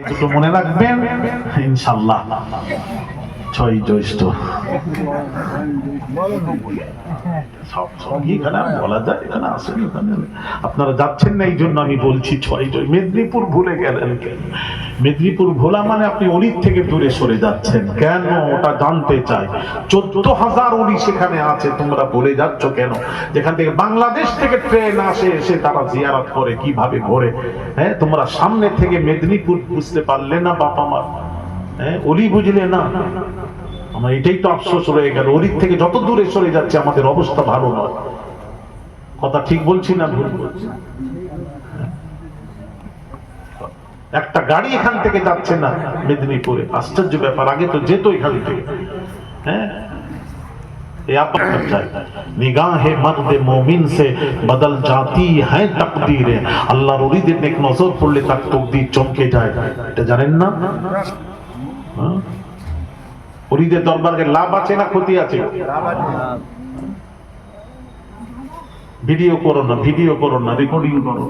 দুটো মনে রাখবেন ইনশাআল্লাহ। 6ই জ্যৈষ্ঠ এখানে বলা যায়, এখানে আসেন, এখানে আপনারা যাচ্ছেন না, এই জন্য আমি বলছি 6ই জ্যৈষ্ঠ। মেদিনীপুর ভুলে গেলেন কেন? মেদিনীপুর ভোলা মানে আপনি অলির থেকে দূরে সরে যাচ্ছেন কেন, ওটা জানতে চাই। 14,000 অলি সেখানে আছে, তোমরা ভুলে যাচ্ছ কেন? যেখান থেকে বাংলাদেশ থেকে ট্রেন আসে, এসে তারা জিয়ারত করে কিভাবে ঘোরে। হ্যাঁ, তোমরা সামনে থেকে মেদিনীপুর বুঝতে পারলে না বাপ আমার, হ্যাঁ অলি বুঝলে না। আমার এটাই তো আফসোস রয়ে গেল, অলির থেকে যত দূরে সরে যাচ্ছে আমাদের অবস্থা ভালো নয়। কথা ঠিক বলছি না ভুল বলছি? একটা গাড়ি এখান থেকে যাচ্ছে না মেদিনীপুরে, আশ্চর্য ব্যাপার। আগে তো যেত এখান থেকে। হ্যাঁ, নিগাহে মর্দে মুমিন সে বদল জাতি হ্যায় তাকদীরে। আল্লাহর ওলিদের নেক নজর পড়লে তার তাকদীর চমকে যায়, এটা জানেন না? ওলিদের দরবারে লাভ আছে না ক্ষতি আছে? ভিডিও করো না, ভিডিও করো না, রেকর্ডিং করো।